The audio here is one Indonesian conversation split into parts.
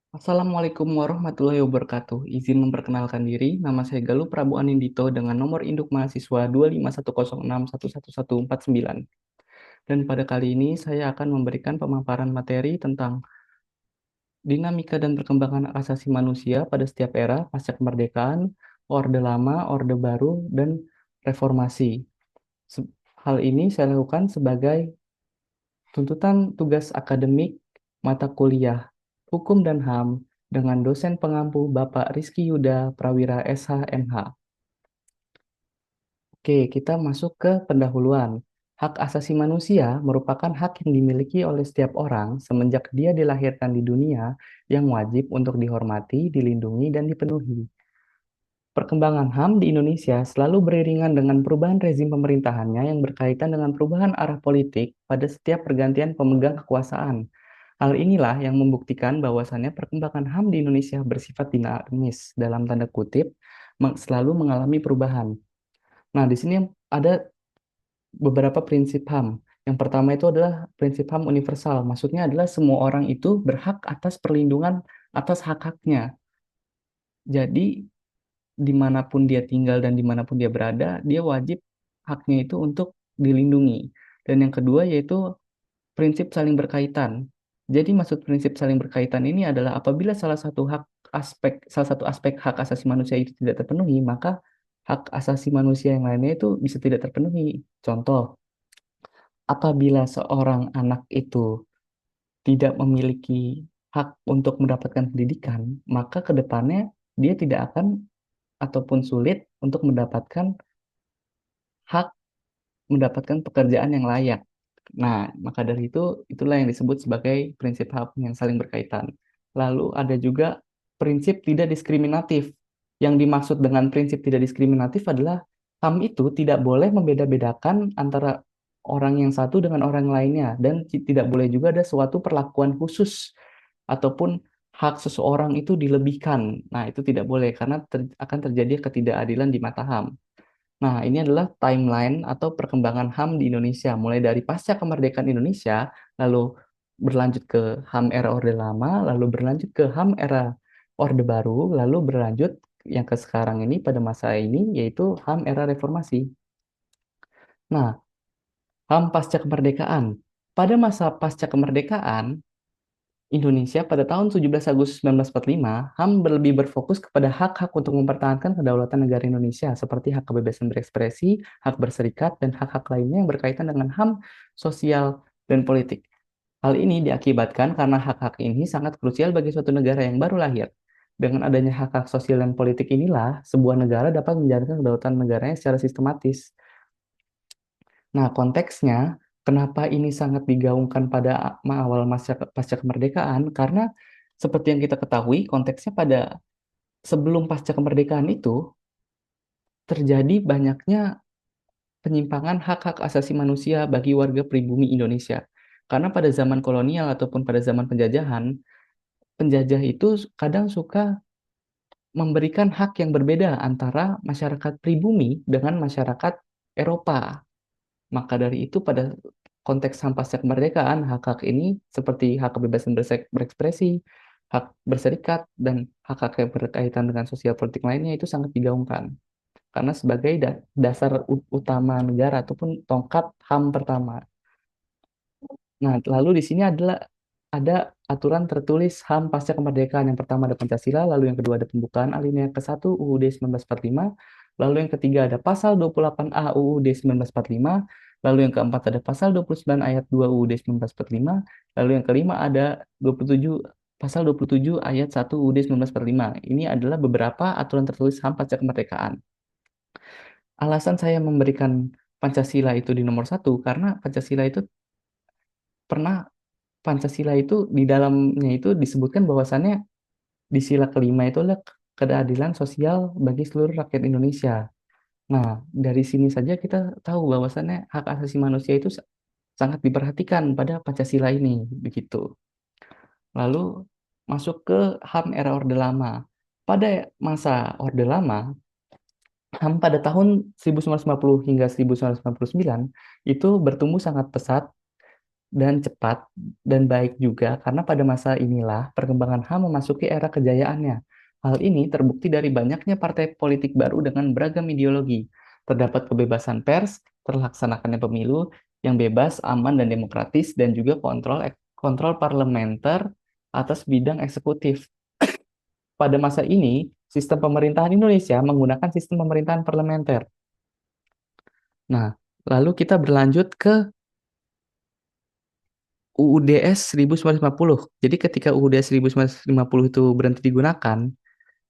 Assalamualaikum warahmatullahi wabarakatuh. Izin memperkenalkan diri, nama saya Galuh Prabu Anindito dengan nomor induk mahasiswa 25106111149. Dan pada kali ini saya akan memberikan pemaparan materi tentang dinamika dan perkembangan hak asasi manusia pada setiap era pasca kemerdekaan, Orde Lama, Orde Baru, dan Reformasi. Hal ini saya lakukan sebagai tuntutan tugas akademik mata kuliah Hukum dan HAM dengan dosen pengampu Bapak Rizky Yuda Prawira SH MH. Oke, kita masuk ke pendahuluan. Hak asasi manusia merupakan hak yang dimiliki oleh setiap orang semenjak dia dilahirkan di dunia yang wajib untuk dihormati, dilindungi, dan dipenuhi. Perkembangan HAM di Indonesia selalu beriringan dengan perubahan rezim pemerintahannya yang berkaitan dengan perubahan arah politik pada setiap pergantian pemegang kekuasaan. Hal inilah yang membuktikan bahwasannya perkembangan HAM di Indonesia bersifat dinamis, dalam tanda kutip, selalu mengalami perubahan. Nah, di sini ada beberapa prinsip HAM. Yang pertama itu adalah prinsip HAM universal. Maksudnya adalah semua orang itu berhak atas perlindungan atas hak-haknya. Jadi, dimanapun dia tinggal dan dimanapun dia berada, dia wajib haknya itu untuk dilindungi. Dan yang kedua yaitu prinsip saling berkaitan. Jadi maksud prinsip saling berkaitan ini adalah apabila salah satu aspek hak asasi manusia itu tidak terpenuhi, maka hak asasi manusia yang lainnya itu bisa tidak terpenuhi. Contoh, apabila seorang anak itu tidak memiliki hak untuk mendapatkan pendidikan, maka ke depannya dia tidak akan ataupun sulit untuk mendapatkan hak mendapatkan pekerjaan yang layak. Nah, maka dari itu, itulah yang disebut sebagai prinsip HAM yang saling berkaitan. Lalu ada juga prinsip tidak diskriminatif. Yang dimaksud dengan prinsip tidak diskriminatif adalah HAM itu tidak boleh membeda-bedakan antara orang yang satu dengan orang lainnya, dan tidak boleh juga ada suatu perlakuan khusus ataupun hak seseorang itu dilebihkan. Nah, itu tidak boleh karena akan terjadi ketidakadilan di mata HAM. Nah, ini adalah timeline atau perkembangan HAM di Indonesia, mulai dari pasca kemerdekaan Indonesia, lalu berlanjut ke HAM era Orde Lama, lalu berlanjut ke HAM era Orde Baru, lalu berlanjut yang ke sekarang ini pada masa ini, yaitu HAM era Reformasi. Nah, HAM pasca kemerdekaan. Pada masa pasca kemerdekaan, Indonesia pada tahun 17 Agustus 1945, HAM lebih berfokus kepada hak-hak untuk mempertahankan kedaulatan negara Indonesia, seperti hak kebebasan berekspresi, hak berserikat, dan hak-hak lainnya yang berkaitan dengan HAM sosial dan politik. Hal ini diakibatkan karena hak-hak ini sangat krusial bagi suatu negara yang baru lahir. Dengan adanya hak-hak sosial dan politik inilah, sebuah negara dapat menjalankan kedaulatan negaranya secara sistematis. Nah, konteksnya, kenapa ini sangat digaungkan pada awal masa pasca kemerdekaan? Karena seperti yang kita ketahui, konteksnya pada sebelum pasca kemerdekaan itu terjadi banyaknya penyimpangan hak-hak asasi manusia bagi warga pribumi Indonesia. Karena pada zaman kolonial ataupun pada zaman penjajahan, penjajah itu kadang suka memberikan hak yang berbeda antara masyarakat pribumi dengan masyarakat Eropa. Maka dari itu pada konteks HAM pasca kemerdekaan, hak-hak ini seperti hak kebebasan berekspresi, hak berserikat, dan hak-hak yang berkaitan dengan sosial politik lainnya itu sangat digaungkan. Karena sebagai dasar utama negara ataupun tongkat HAM pertama. Nah, lalu di sini ada aturan tertulis HAM pasca kemerdekaan. Yang pertama ada Pancasila, lalu yang kedua ada pembukaan alinea ke-1 UUD 1945, lalu yang ketiga ada pasal 28A UUD 1945, lalu yang keempat ada pasal 29 ayat 2 UUD 1945, lalu yang kelima ada 27 pasal 27 ayat 1 UUD 1945. Ini adalah beberapa aturan tertulis HAM pasca kemerdekaan. Alasan saya memberikan Pancasila itu di nomor satu karena Pancasila itu pernah Pancasila itu di dalamnya itu disebutkan bahwasannya di sila kelima itu adalah keadilan sosial bagi seluruh rakyat Indonesia. Nah, dari sini saja kita tahu bahwasannya hak asasi manusia itu sangat diperhatikan pada Pancasila ini, begitu. Lalu masuk ke HAM era Orde Lama. Pada masa Orde Lama, HAM pada tahun 1950 hingga 1999 itu bertumbuh sangat pesat dan cepat dan baik juga karena pada masa inilah perkembangan HAM memasuki era kejayaannya. Hal ini terbukti dari banyaknya partai politik baru dengan beragam ideologi. Terdapat kebebasan pers, terlaksanakannya pemilu yang bebas, aman, dan demokratis, dan juga kontrol parlementer atas bidang eksekutif. Pada masa ini, sistem pemerintahan Indonesia menggunakan sistem pemerintahan parlementer. Nah, lalu kita berlanjut ke UUDS 1950. Jadi ketika UUDS 1950 itu berhenti digunakan,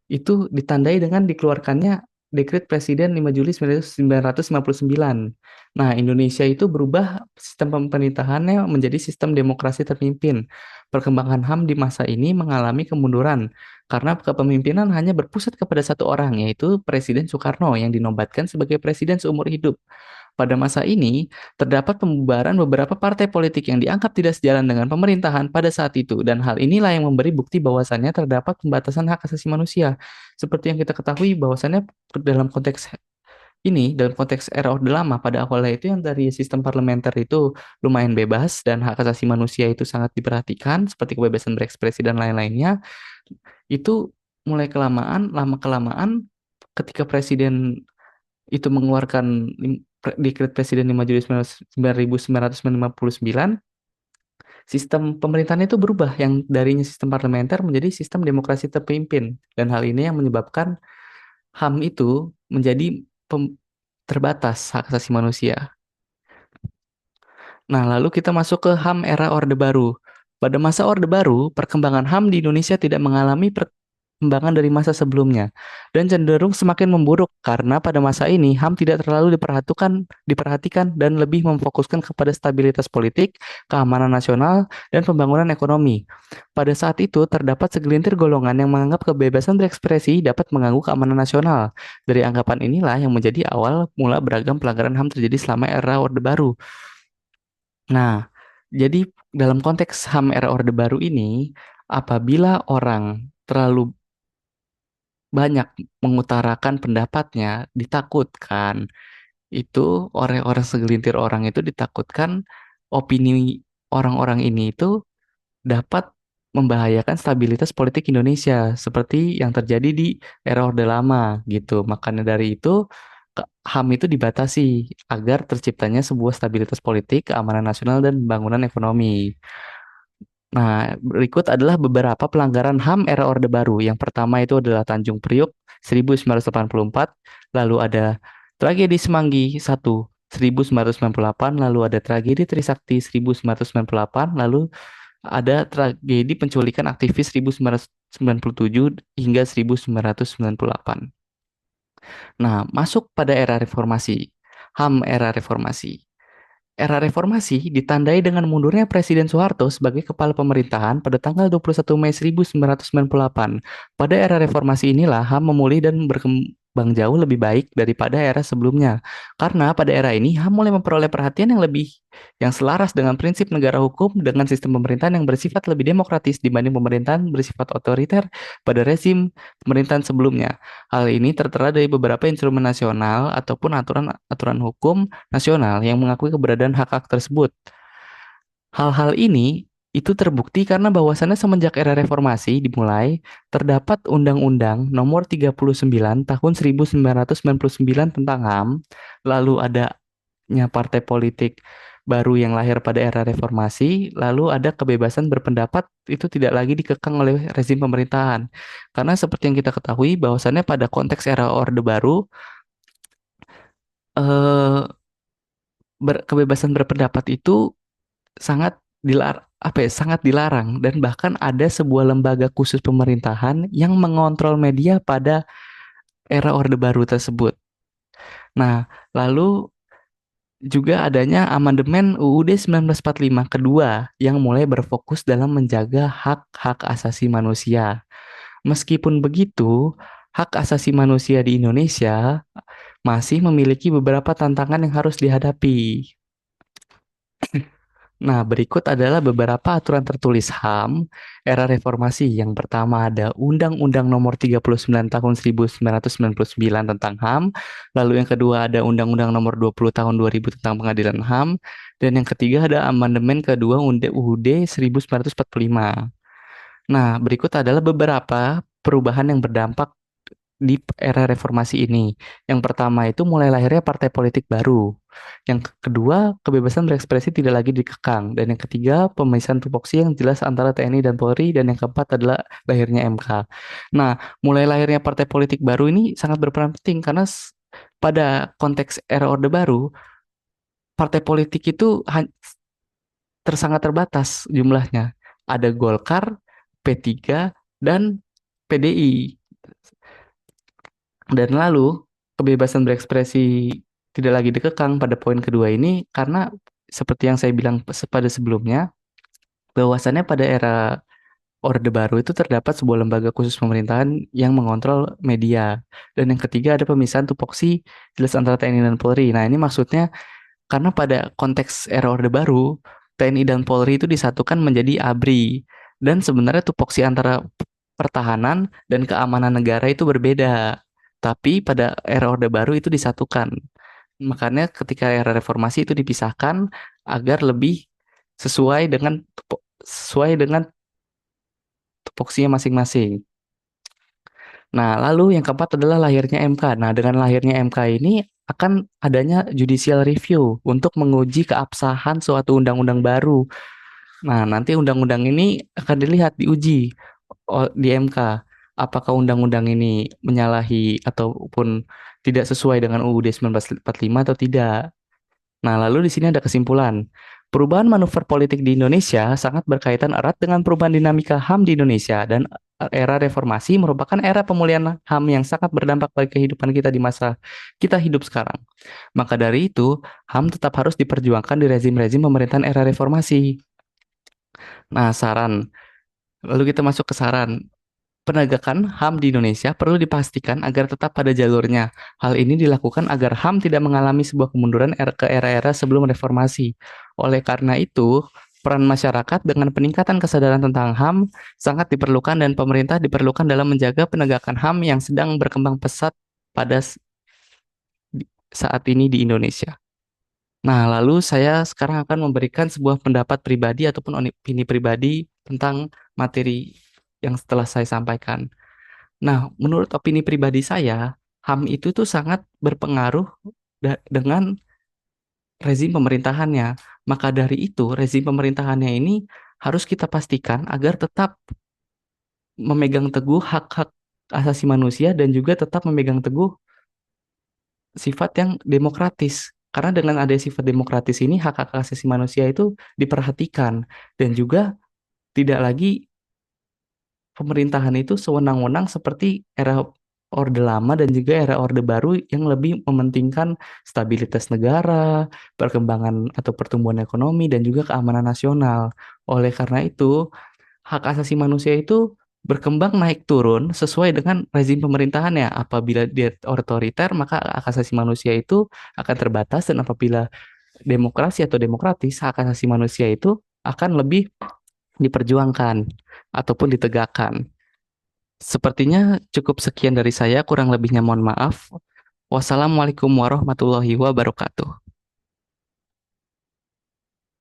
itu ditandai dengan dikeluarkannya Dekret Presiden 5 Juli 1959. Nah, Indonesia itu berubah sistem pemerintahannya menjadi sistem demokrasi terpimpin. Perkembangan HAM di masa ini mengalami kemunduran karena kepemimpinan hanya berpusat kepada satu orang, yaitu Presiden Soekarno yang dinobatkan sebagai presiden seumur hidup. Pada masa ini, terdapat pembubaran beberapa partai politik yang dianggap tidak sejalan dengan pemerintahan pada saat itu, dan hal inilah yang memberi bukti bahwasannya terdapat pembatasan hak asasi manusia. Seperti yang kita ketahui bahwasannya dalam konteks dalam konteks era Orde Lama pada awalnya itu yang dari sistem parlementer itu lumayan bebas dan hak asasi manusia itu sangat diperhatikan, seperti kebebasan berekspresi dan lain-lainnya, itu mulai lama-kelamaan ketika presiden itu mengeluarkan Dekret Presiden 5 Juli 1959, sistem pemerintahan itu berubah yang darinya sistem parlementer menjadi sistem demokrasi terpimpin. Dan hal ini yang menyebabkan HAM itu menjadi terbatas hak asasi manusia. Nah, lalu kita masuk ke HAM era Orde Baru. Pada masa Orde Baru, perkembangan HAM di Indonesia tidak mengalami perkembangan dari masa sebelumnya dan cenderung semakin memburuk karena pada masa ini HAM tidak terlalu diperhatikan dan lebih memfokuskan kepada stabilitas politik, keamanan nasional, dan pembangunan ekonomi. Pada saat itu terdapat segelintir golongan yang menganggap kebebasan berekspresi dapat mengganggu keamanan nasional. Dari anggapan inilah yang menjadi awal mula beragam pelanggaran HAM terjadi selama era Orde Baru. Nah, jadi dalam konteks HAM era Orde Baru ini, apabila orang terlalu banyak mengutarakan pendapatnya, ditakutkan itu orang-orang segelintir orang itu ditakutkan opini orang-orang ini itu dapat membahayakan stabilitas politik Indonesia seperti yang terjadi di era Orde Lama gitu. Makanya dari itu HAM itu dibatasi agar terciptanya sebuah stabilitas politik, keamanan nasional dan pembangunan ekonomi. Nah, berikut adalah beberapa pelanggaran HAM era Orde Baru. Yang pertama itu adalah Tanjung Priok 1984, lalu ada tragedi Semanggi 1998, lalu ada tragedi Trisakti 1998, lalu ada tragedi penculikan aktivis 1997 hingga 1998. Nah, masuk pada era reformasi. HAM era reformasi. Era reformasi ditandai dengan mundurnya Presiden Soeharto sebagai kepala pemerintahan pada tanggal 21 Mei 1998. Pada era reformasi inilah HAM memulih dan berkembang jauh lebih baik daripada era sebelumnya. Karena pada era ini HAM mulai memperoleh perhatian yang selaras dengan prinsip negara hukum dengan sistem pemerintahan yang bersifat lebih demokratis dibanding pemerintahan bersifat otoriter pada rezim pemerintahan sebelumnya. Hal ini tertera dari beberapa instrumen nasional ataupun aturan hukum nasional yang mengakui keberadaan hak-hak tersebut. Hal-hal ini itu terbukti karena bahwasannya semenjak era reformasi dimulai, terdapat Undang-Undang Nomor 39 Tahun 1999 tentang HAM, lalu adanya partai politik baru yang lahir pada era reformasi, lalu ada kebebasan berpendapat itu tidak lagi dikekang oleh rezim pemerintahan. Karena seperti yang kita ketahui bahwasannya pada konteks era Orde Baru, eh, kebebasan berpendapat itu sangat dilarang dan bahkan ada sebuah lembaga khusus pemerintahan yang mengontrol media pada era Orde Baru tersebut. Nah, lalu juga adanya amandemen UUD 1945 kedua yang mulai berfokus dalam menjaga hak-hak asasi manusia. Meskipun begitu, hak asasi manusia di Indonesia masih memiliki beberapa tantangan yang harus dihadapi. Nah, berikut adalah beberapa aturan tertulis HAM era reformasi. Yang pertama ada Undang-Undang Nomor 39 Tahun 1999 tentang HAM, lalu yang kedua ada Undang-Undang Nomor 20 Tahun 2000 tentang Pengadilan HAM, dan yang ketiga ada amandemen kedua UUD 1945. Nah, berikut adalah beberapa perubahan yang berdampak di era reformasi ini. Yang pertama itu mulai lahirnya partai politik baru. Yang kedua, kebebasan berekspresi tidak lagi dikekang. Dan yang ketiga, pemisahan tupoksi yang jelas antara TNI dan Polri. Dan yang keempat adalah lahirnya MK. Nah, mulai lahirnya partai politik baru ini sangat berperan penting karena pada konteks era Orde Baru, partai politik itu sangat terbatas jumlahnya. Ada Golkar, P3, dan PDI. Dan lalu kebebasan berekspresi tidak lagi dikekang pada poin kedua ini karena seperti yang saya bilang pada sebelumnya, bahwasannya pada era Orde Baru itu terdapat sebuah lembaga khusus pemerintahan yang mengontrol media. Dan yang ketiga ada pemisahan tupoksi jelas antara TNI dan Polri. Nah, ini maksudnya karena pada konteks era Orde Baru, TNI dan Polri itu disatukan menjadi ABRI. Dan sebenarnya tupoksi antara pertahanan dan keamanan negara itu berbeda. Tapi pada era Orde Baru itu disatukan. Makanya ketika era reformasi itu dipisahkan agar lebih sesuai dengan tupoksinya masing-masing. Nah, lalu yang keempat adalah lahirnya MK. Nah, dengan lahirnya MK ini akan adanya judicial review untuk menguji keabsahan suatu undang-undang baru. Nah, nanti undang-undang ini akan dilihat, diuji di MK. Apakah undang-undang ini menyalahi ataupun tidak sesuai dengan UUD 1945 atau tidak. Nah, lalu di sini ada kesimpulan. Perubahan manuver politik di Indonesia sangat berkaitan erat dengan perubahan dinamika HAM di Indonesia dan era reformasi merupakan era pemulihan HAM yang sangat berdampak bagi kehidupan kita di masa kita hidup sekarang. Maka dari itu, HAM tetap harus diperjuangkan di rezim-rezim pemerintahan era reformasi. Nah, saran. Lalu kita masuk ke saran. Penegakan HAM di Indonesia perlu dipastikan agar tetap pada jalurnya. Hal ini dilakukan agar HAM tidak mengalami sebuah kemunduran ke era-era sebelum reformasi. Oleh karena itu, peran masyarakat dengan peningkatan kesadaran tentang HAM sangat diperlukan dan pemerintah diperlukan dalam menjaga penegakan HAM yang sedang berkembang pesat pada saat ini di Indonesia. Nah, lalu saya sekarang akan memberikan sebuah pendapat pribadi ataupun opini pribadi tentang materi yang setelah saya sampaikan. Nah, menurut opini pribadi saya, HAM itu tuh sangat berpengaruh dengan rezim pemerintahannya. Maka dari itu, rezim pemerintahannya ini harus kita pastikan agar tetap memegang teguh hak-hak asasi manusia dan juga tetap memegang teguh sifat yang demokratis. Karena dengan ada sifat demokratis ini, hak-hak asasi manusia itu diperhatikan dan juga tidak lagi pemerintahan itu sewenang-wenang seperti era Orde Lama dan juga era Orde Baru yang lebih mementingkan stabilitas negara, perkembangan atau pertumbuhan ekonomi, dan juga keamanan nasional. Oleh karena itu, hak asasi manusia itu berkembang naik turun sesuai dengan rezim pemerintahannya. Apabila dia otoriter, maka hak asasi manusia itu akan terbatas, dan apabila demokrasi atau demokratis, hak asasi manusia itu akan lebih diperjuangkan ataupun ditegakkan. Sepertinya cukup sekian dari saya, kurang lebihnya mohon maaf. Wassalamualaikum warahmatullahi wabarakatuh.